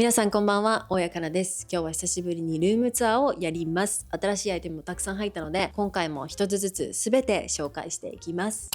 皆さんこんばんは、大家からです。今日は久しぶりにルームツアーをやります。新しいアイテムもたくさん入ったので、今回も一つずつ全て紹介していきます。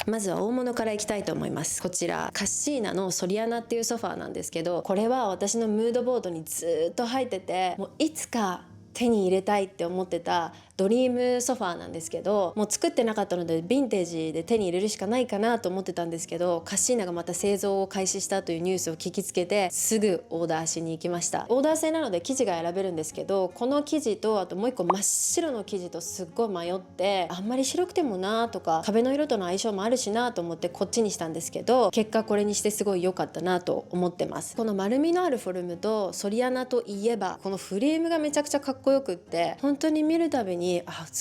まずは大物からいきたいと思います。こちらカッシーナのソリアナっていうソファーなんですけど、これは私のムードボードにずっと入ってて、もういつか手に入れたいって思ってたドリームソファーなんですけど、もう作ってなかったのでヴィンテージで手に入れるしかないかなと思ってたんですけど、カッシーナがまた製造を開始したというニュースを聞きつけて、すぐオーダーしに行きました。オーダー制なので生地が選べるんですけど、この生地とあともう一個真っ白の生地とすっごい迷って、あんまり白くてもなとか壁の色との相性もあるしなと思ってこっちにしたんですけど、結果これにしてすごい良かったなと思ってます。この丸みのあるフォルムとソリアナといえばこのフレームがめちゃくちゃかっこよくって、本当に見るたびに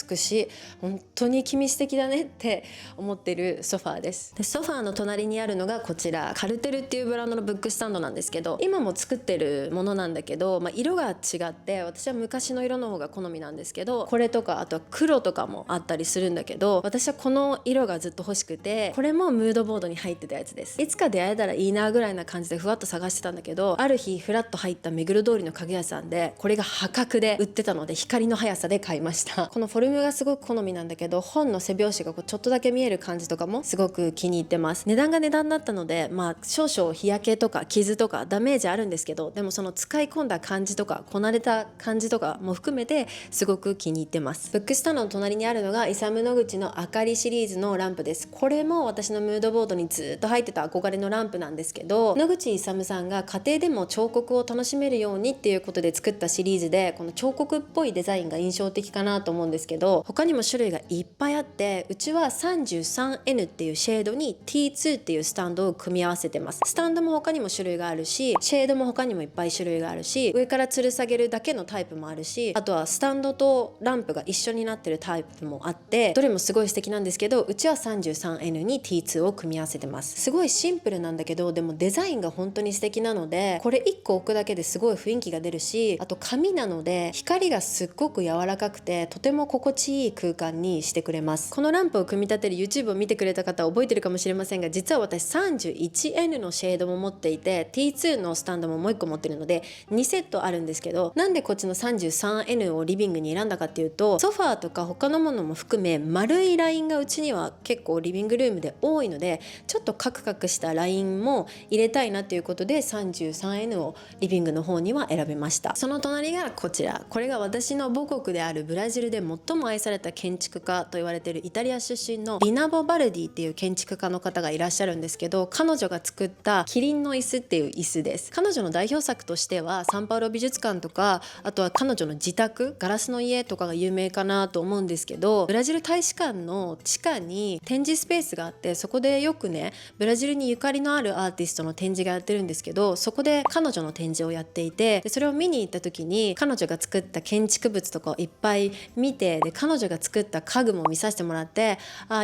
美しい、本当に君素敵だねって思ってるソファーです。でソファーの隣にあるのがこちらカルテルっていうブランドのブックスタンドなんですけど、今も作ってるものなんだけど、色が違って私は昔の色の方が好みなんですけど、これとかあとは黒とかもあったりするんだけど、私はこの色がずっと欲しくて、これもムードボードに入ってたやつです。いつか出会えたらいいなぐらいな感じでふわっと探してたんだけど、ある日フラッと入った目黒通りの家具屋さんでこれが破格で売ってたので、光の速さで買いました。このフォルムがすごく好みなんだけど、本の背表紙がちょっとだけ見える感じとかもすごく気に入ってます。値段が値段だったので、少々日焼けとか傷とかダメージあるんですけど、でもその使い込んだ感じとかこなれた感じとかも含めてすごく気に入ってます。ブックスタンドの隣にあるのがイサム・ノグチのあかりシリーズのランプです。これも私のムードボードにずっと入ってた憧れのランプなんですけど、野口勇さんが家庭でも彫刻を楽しめるようにっていうことで作ったシリーズで、この彫刻っぽいデザインが印象的かなと思うんですけど、他にも種類がいっぱいあって、うちは 33N っていうシェードに T2 っていうスタンドを組み合わせてます。スタンドも他にも種類があるし、シェードも他にもいっぱい種類があるし、上から吊る下げるだけのタイプもあるし、あとはスタンドとランプが一緒になってるタイプもあって、どれもすごい素敵なんですけど、うちは 33N に T2 を組み合わせてます。すごいシンプルなんだけど、でもデザインが本当に素敵なので、これ1個置くだけですごい雰囲気が出るし、あと紙なので光がすっごく柔らかくてとても心地いい空間にしてくれます。このランプを組み立てる YouTube を見てくれた方は覚えてるかもしれませんが、実は私 31N のシェードも持っていて T2 のスタンドももう1個持ってるので2セットあるんですけど、なんでこっちの 33N をリビングに選んだかっていうと、ソファーとか他のものも含め丸いラインがうちには結構リビングルームで多いので、ちょっとカクカクしたラインも入れたいなっていうことで 33N をリビングの方には選びました。その隣がこちら、これが私の母国であるブラジルで最も愛された建築家と言われているイタリア出身のリナボ・バルディっていう建築家の方がいらっしゃるんですけど、彼女が作ったキリンの椅子っていう椅子です。彼女の代表作としてはサンパウロ美術館とか、あとは彼女の自宅ガラスの家とかが有名かなと思うんですけど、ブラジル大使館の地下に展示スペースがあって、そこでよくねブラジルにゆかりのあるアーティストの展示がやってるんですけど、そこで彼女の展示をやっていて、でそれを見に行った時に彼女が作った建築物とかをいっぱい見て、で彼女が作った家具も見させてもらって、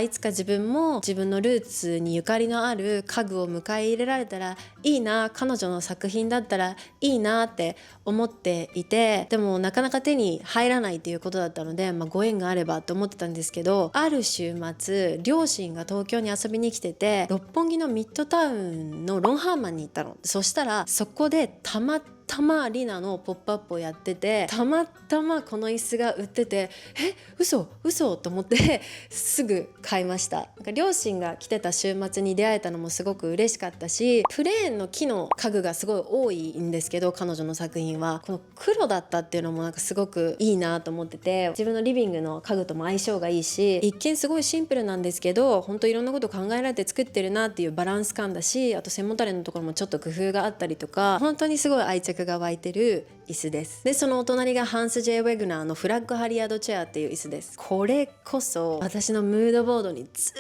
いつか自分も自分のルーツにゆかりのある家具を迎え入れられたらいいな、彼女の作品だったらいいなって思っていて、でもなかなか手に入らないっていうことだったので、ご縁があればと思ってたんですけど、ある週末両親が東京に遊びに来てて、六本木のミッドタウンのロンハーマンに行ったの。そしたらそこでたまリナのポップアップをやってて、たまたまこの椅子が売ってて、嘘と思ってすぐ買いました。両親が来てた週末に出会えたのもすごく嬉しかったし、プレーンの木の家具がすごい多いんですけど、彼女の作品はこの黒だったっていうのもすごくいいなと思ってて、自分のリビングの家具とも相性がいいし、一見すごいシンプルなんですけど本当いろんなこと考えられて作ってるなっていうバランス感だし、あと背もたれのところもちょっと工夫があったりとか、本当にすごい愛着着が湧いてる椅子です。でそのお隣がハンス・J・ウェグナーのフラッグハリアードチェアっていう椅子です。これこそ私のムードボードにず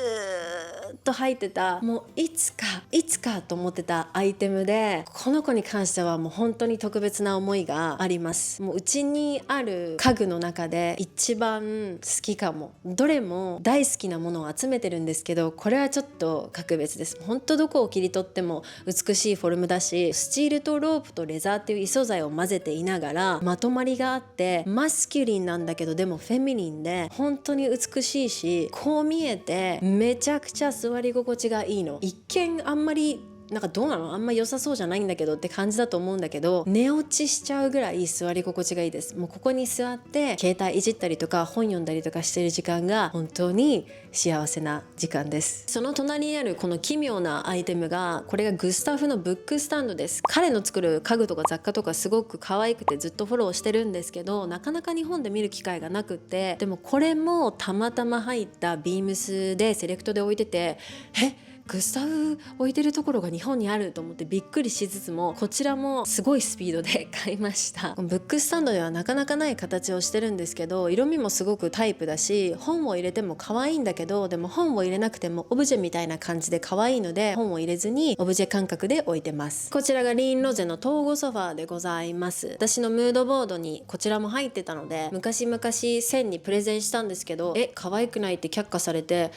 っと入ってた、もういつかと思ってたアイテムで、この子に関してはもう本当に特別な思いがあります。もううちにある家具の中で一番好きかも。どれも大好きなものを集めてるんですけど、これはちょっと格別です。本当どこを切り取っても美しいフォルムだし、スチールとロープとレザーっていう異素材を混ぜていながらまとまりがあって、マスキュリンなんだけどでもフェミニンで本当に美しいし、こう見えてめちゃくちゃ座り心地がいいの。一見あんまりなんかどうなの、あんま良さそうじゃないんだけどって感じだと思うんだけど、寝落ちしちゃうぐらい座り心地がいいです。もうここに座って携帯いじったりとか本読んだりとかしてる時間が本当に幸せな時間です。その隣にあるこの奇妙なアイテムが、これがグスタフのブックスタンドです。彼の作る家具とか雑貨とかすごく可愛くてずっとフォローしてるんですけど、なかなか日本で見る機会がなくって、でもこれもたまたま入ったビームスでセレクトで置いてて、グスタフ置いてるところが日本にあると思ってびっくりしつつも、こちらもすごいスピードで買いました。ブックスタンドではなかなかない形をしてるんですけど、色味もすごくタイプだし、本を入れても可愛いんだけど、でも本を入れなくてもオブジェみたいな感じで可愛いので、本を入れずにオブジェ感覚で置いてます。こちらがリーンロゼの東郷ソファーでございます。私のムードボードにこちらも入ってたので、昔々センにプレゼンしたんですけど、可愛くないって却下されて、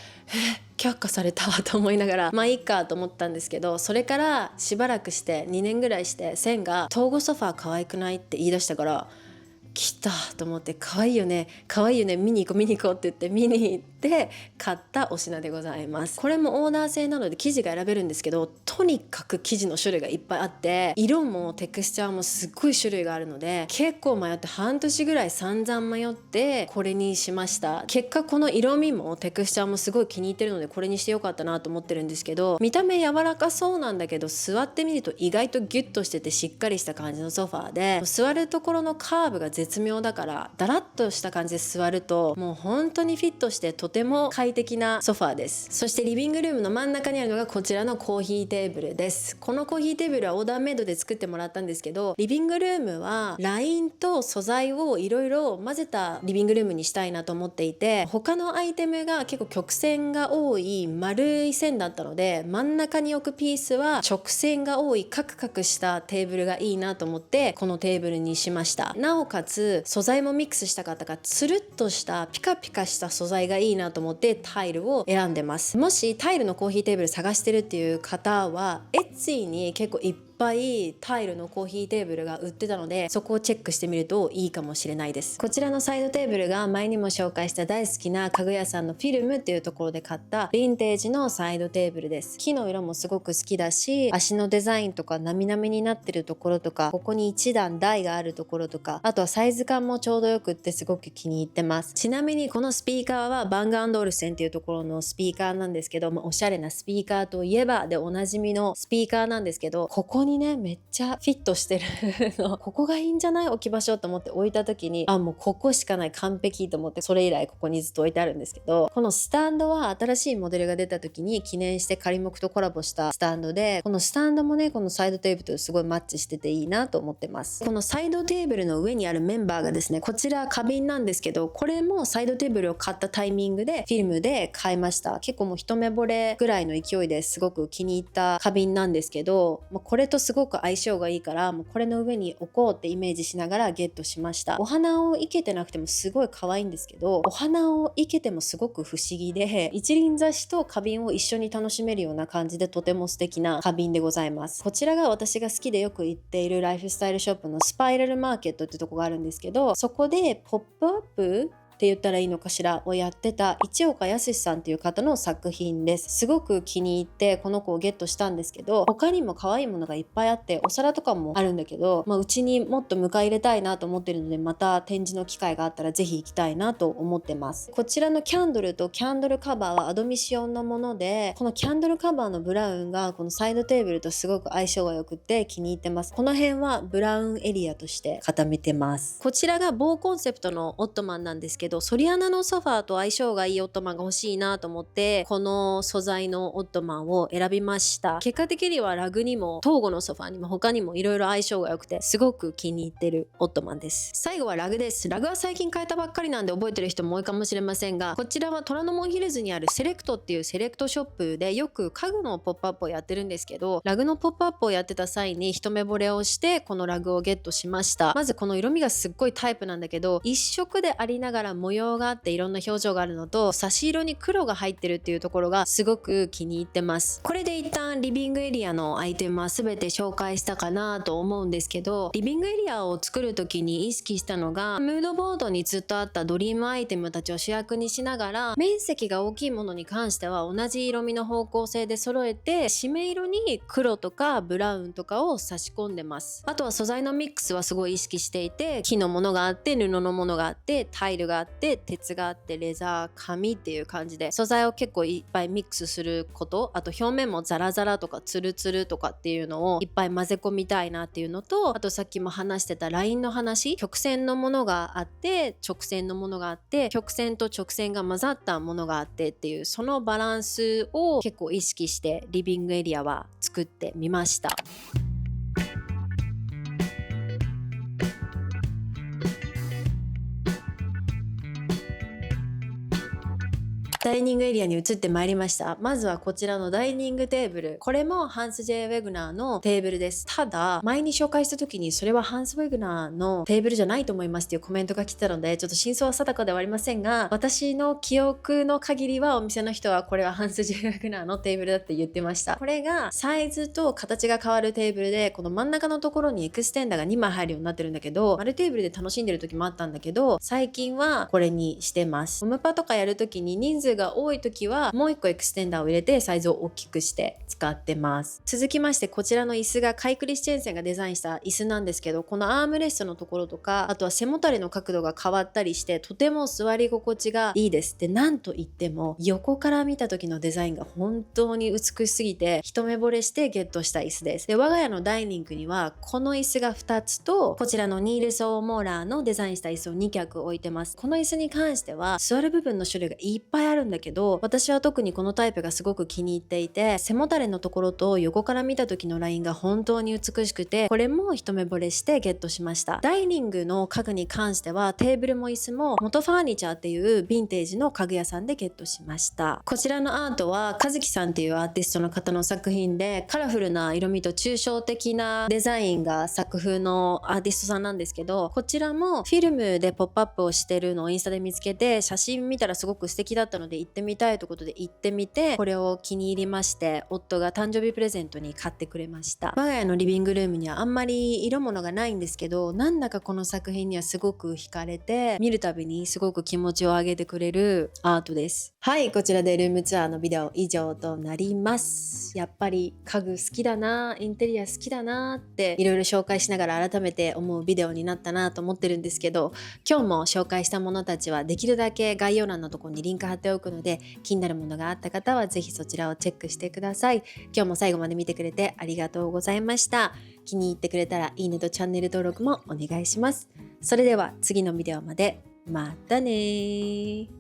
却下されたと思いながら、まあいいかと思ったんですけど、それからしばらくして2年ぐらいしてセンが東郷ソファー可愛くないって言い出したから、来たと思って、可愛いよね見に行こうって言って見に行って買ったお品でございます。これもオーダー製なので生地が選べるんですけど、とにかく生地の種類がいっぱいあって、色もテクスチャーもすっごい種類があるので、結構迷って半年ぐらい散々迷ってこれにしました。結果この色味もテクスチャーもすごい気に入ってるので、これにしてよかったなと思ってるんですけど、見た目柔らかそうなんだけど座ってみると意外とギュッとしててしっかりした感じのソファーで、座るところのカーブが絶妙だから、だらっとした感じで座るともう本当にフィットしてとても快適なソファーです。そしてリビングルームの真ん中にあるのがこちらのコーヒーテーブルです。このコーヒーテーブルはオーダーメイドで作ってもらったんですけど、リビングルームはラインと素材をいろいろ混ぜたリビングルームにしたいなと思っていて、他のアイテムが結構曲線が多い丸い線だったので、真ん中に置くピースは直線が多いカクカクしたテーブルがいいなと思ってこのテーブルにしました。なおかつ素材もミックスしたかったから、つるっとしたピカピカした素材がいいなと思ってタイルを選んでます。もしタイルのコーヒーテーブル探してるっていう方は、エッツィに結構いっぱいタイルのコーヒーテーブルが売ってたので、そこをチェックしてみるといいかもしれないです。こちらのサイドテーブルが前にも紹介した大好きな家具屋さんのフィルムっていうところで買ったヴィンテージのサイドテーブルです。木の色もすごく好きだし、足のデザインとかなみなみになってるところとか、ここに一段台があるところとか、あとはサイズ感もちょうどよくってすごく気に入ってます。ちなみにこのスピーカーはバング&オルセンっていうところのスピーカーなんですけど、おしゃれなスピーカーといえばでおなじみのスピーカーなんですけど、ここにねめっちゃフィットしてるのここがいいんじゃない、置き場所と思って置いた時に、もうここしかない、完璧と思って、それ以来ここにずっと置いてあるんですけど、このスタンドは新しいモデルが出た時に記念して仮木とコラボしたスタンドで、このスタンドもねこのサイドテーブルとすごいマッチしてていいなと思ってます。このサイドテーブルの上にあるメンバーがですね、こちら花瓶なんですけど、これもサイドテーブルを買ったタイミングでフィルムで買いました。結構もう一目惚れぐらいの勢いですごく気に入った花瓶なんですけど、これとすごく相性がいいから、もうこれの上に置こうってイメージしながらゲットしました。お花を生けてなくてもすごい可愛いんですけど、お花を生けてもすごく不思議で、一輪挿しと花瓶を一緒に楽しめるような感じでとても素敵な花瓶でございます。こちらが私が好きでよく行っているライフスタイルショップのスパイラルマーケットってとこがあるんですけど、そこでポップアップって言ったらいいのかしらをやってた市岡康さんっていう方の作品です。すごく気に入ってこの子をゲットしたんですけど、他にも可愛いものがいっぱいあって、お皿とかもあるんだけど、うちにもっと迎え入れたいなと思ってるので、また展示の機会があったらぜひ行きたいなと思ってます。こちらのキャンドルとキャンドルカバーはアドミシオンのもので、このキャンドルカバーのブラウンがこのサイドテーブルとすごく相性が良くて気に入ってます。この辺はブラウンエリアとして固めてます。こちらが棒コンセプトのオットマンなんですけど、ど、ソリアナのソファーと相性がいいオットマンが欲しいなと思ってこの素材のオットマンを選びました。結果的にはラグにも東郷のソファーにも他にもいろいろ相性が良くてすごく気に入ってるオットマンです。最後はラグです。ラグは最近変えたばっかりなんで覚えてる人も多いかもしれませんが、こちらは虎ノ門ヒルズにあるセレクトっていうセレクトショップでよく家具のポップアップをやってるんですけど、ラグのポップアップをやってた際に一目惚れをしてこのラグをゲットしました。まずこの色味がすっごいタイプなんだけど、一色でありながら模様があっていろんな表情があるのと差し色に黒が入ってるっていうところがすごく気に入ってます。これで一旦リビングエリアのアイテムは全て紹介したかなと思うんですけど、リビングエリアを作る時に意識したのがムードボードにずっとあったドリームアイテムたちを主役にしながら、面積が大きいものに関しては同じ色味の方向性で揃えて締め色に黒とかブラウンとかを差し込んでます。あとは素材のミックスはすごい意識していて、木のものがあって布のものがあってタイルがあって鉄があってレザー紙っていう感じで素材を結構いっぱいミックスすること、あと表面もザラザラとかツルツルとかっていうのをいっぱい混ぜ込みたいなっていうのと、あとさっきも話してたラインの話、曲線のものがあって直線のものがあって曲線と直線が混ざったものがあってっていう、そのバランスを結構意識してリビングエリアは作ってみました。ダイニングエリアに移ってまいりました。まずはこちらのダイニングテーブル。これもハンス・J・ウェグナーのテーブルです。ただ、前に紹介した時にそれはハンス・ウェグナーのテーブルじゃないと思いますっていうコメントが来たので、ちょっと真相は定かではありませんが、私の記憶の限りはお店の人はこれはハンス・J・ウェグナーのテーブルだって言ってました。これがサイズと形が変わるテーブルで、この真ん中のところにエクステンダーが2枚入るようになってるんだけど、丸テーブルで楽しんでる時もあったんだけど、最近はこれにしてます。ホムパとかやる時に人数が多い時はもう一個エクステンダーを入れてサイズを大きくして使ってます。続きましてこちらの椅子がカイ・クリスチェンセンがデザインした椅子なんですけど、このアームレストのところとか、あとは背もたれの角度が変わったりしてとても座り心地がいいです。で、なんといっても横から見た時のデザインが本当に美しすぎて一目惚れしてゲットした椅子です。で、我が家のダイニングにはこの椅子が2つとこちらのニールス・オーモーラーのデザインした椅子を2脚置いてます。この椅子に関しては座る部分の種類がいっぱいあるんだけど、私は特にこのタイプがすごく気に入っていて、背もたれのところと横から見た時のラインが本当に美しくて、これも一目惚れしてゲットしました。ダイニングの家具に関してはテーブルも椅子も元ファーニチャーっていうヴィンテージの家具屋さんでゲットしました。こちらのアートは和樹さんっていうアーティストの方の作品で、カラフルな色味と抽象的なデザインが作風のアーティストさんなんですけど、こちらもフィルムでポップアップをしてるのをインスタで見つけて、写真見たらすごく素敵だったので行ってみたいということで行ってみて、これを気に入りまして、夫が誕生日プレゼントに買ってくれました。我が家のリビングルームにはあんまり色物がないんですけど、なんだかこの作品にはすごく惹かれて、見るたびにすごく気持ちを上げてくれるアートです。はい、こちらでルームツアーのビデオ以上となります。やっぱり家具好きだな、インテリア好きだなっていろいろ紹介しながら改めて思うビデオになったなと思ってるんですけど、今日も紹介したものたちはできるだけ概要欄のところにリンク貼っておくので、気になるものがあった方はぜひそちらをチェックしてください。今日も最後まで見てくれてありがとうございました。気に入ってくれたらいいねとチャンネル登録もお願いします。それでは次のビデオまで。またね。